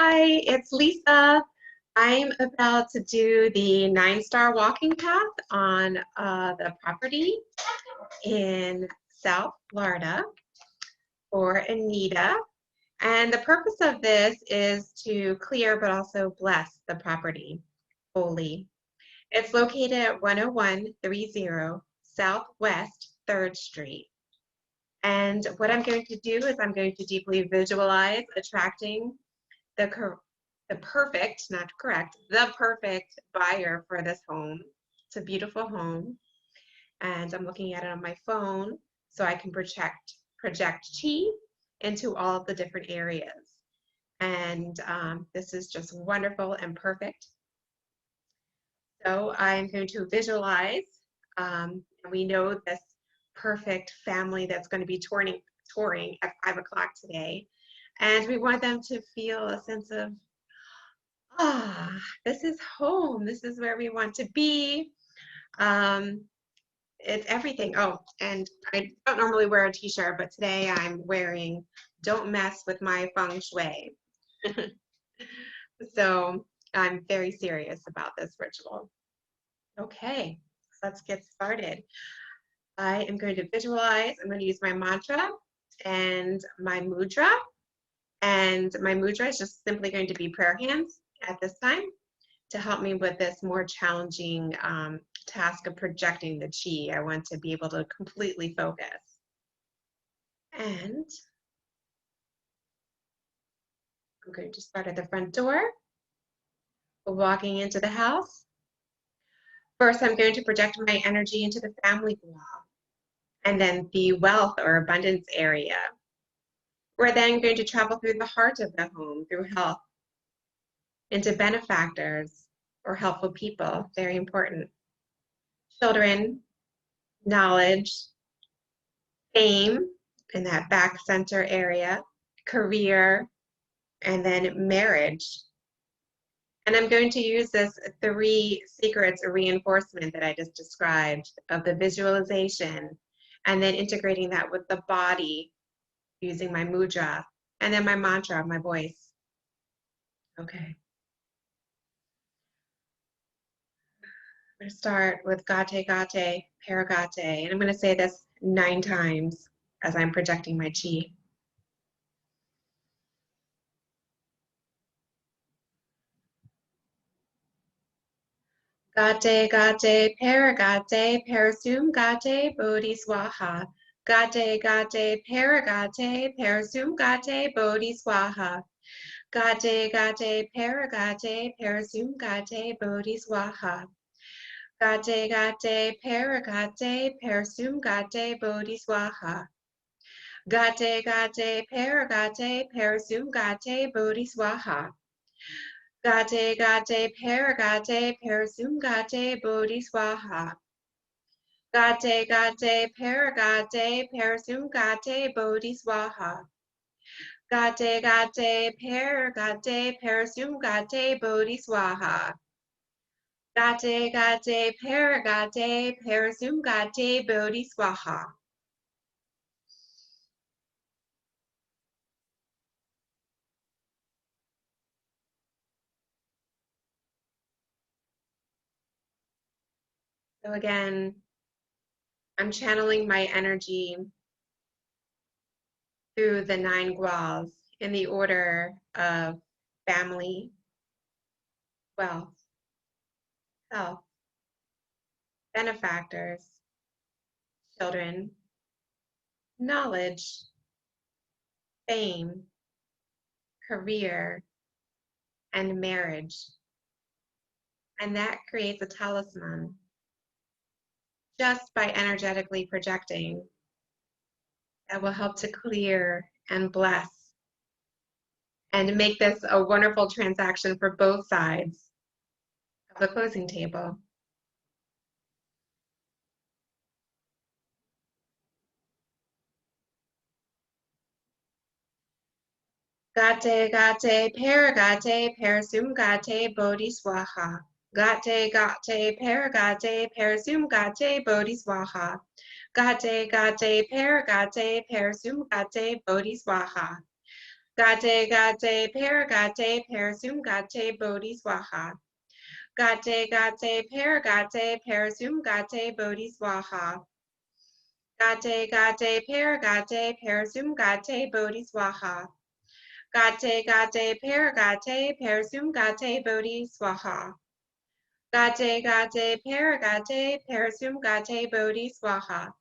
Hi, it's Lisa. I'm about to do the 9-star walking path on the property in South Florida for Anita. And the purpose of this is to clear but also bless the property fully. It's located at 10130 Southwest 3rd Street. And what I'm going to do is I'm going to deeply visualize attracting the perfect, not correct, the perfect buyer for this home. It's a beautiful home. And I'm looking at it on my phone so I can project chi into all of the different areas. And this is just wonderful and perfect. So I'm going to visualize, we know this perfect family that's going to be touring at 5 o'clock today. And we want them to feel a sense of, this is home. This is where we want to be. It's everything. Oh, and I don't normally wear a t-shirt, but today I'm wearing "Don't Mess with My Feng Shui." So I'm very serious about this ritual. Okay, let's get started. I am going to visualize. I'm going to use my mantra and my mudra. And my mudra is just simply going to be prayer hands at this time to help me with this more challenging task of projecting the chi. I want to be able to completely focus. And I'm going to start at the front door, walking into the house. First, I'm going to project my energy into the family wall, and then the wealth or abundance area. We're then going to travel through the heart of the home, through health, into benefactors or helpful people, very important. Children, knowledge, fame in that back center area, career, and then marriage. And I'm going to use this 3 secrets of reinforcement that I just described of the visualization, and then integrating that with the body using my mudra, and then my mantra, my voice. Okay. I'm going to start with Gate Gate, Paragate, and I'm going to say this 9 times as I'm projecting my chi. Gate Gate, Paragate, Parasum Gate, Bodhi Swaha. Gate Gate, Paragate, Parasum Gate, Bodhi Swaha. Gate Gate, Paragate, Parasum Gate, Bodhi Swaha. Gate Gate, Paragate, Parasum Gate, Bodhi Swaha. Gate Gate, Paragate, Parasum Gate, Bodhi Swaha. Gate Gate, Paragate, Parasum Gate, Bodhi Swaha. Gate Gate, Paragate, Parasum Gate, Bodhi Swaha. Gate Gate, Paragate, Parasum Gate, Bodhi Swaha. Gate Gate, Paragate, Parasum Gate, Bodhi Swaha. So again, I'm channeling my energy through the 9 guals in the order of family, wealth, health, benefactors, children, knowledge, fame, career, and marriage. And that creates a talisman just by energetically projecting that will help to clear and bless and make this a wonderful transaction for both sides of the closing table. Gate Gate, Paragate, Parasum Gate, Bodhi Swaha. Gate Gate, Paragate, Parasum Gate, Bodhi Swaha. Gate Gate, Paragate, Parasum Gate, Bodhi Swaha. Gate, gate, parasum gate, bodhi swaha. Gate, gate, parasum gate, bodhi swaha. Gate, gate, parasum gate, bodhi swaha. Gate, gate, parasum gate, bodhi swaha. Gate, gate, parasum gate, bodhi swaha.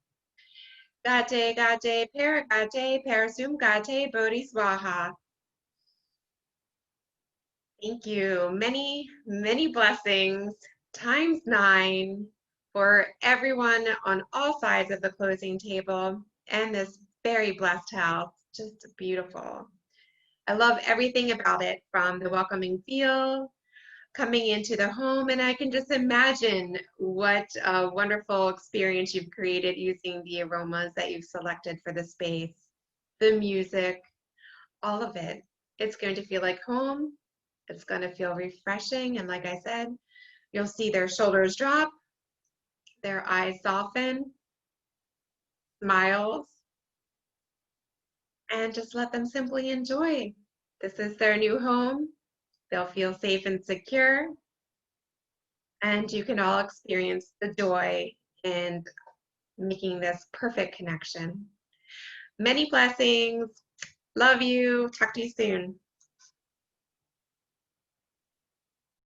Gate, gate, parasum gate, bodhi swaha. Thank you. Many, many blessings times 9 for everyone on all sides of the closing table and this very blessed house. Just beautiful. I love everything about it, from the welcoming feel, coming into the home, and I can just imagine what a wonderful experience you've created using the aromas that you've selected for the space, the music, all of it. It's going to feel like home. It's going to feel refreshing. And like I said, you'll see their shoulders drop, their eyes soften, smiles, and just let them simply enjoy. This is their new home. They'll feel safe and secure. And you can all experience the joy in making this perfect connection. Many blessings. Love you. Talk to you soon.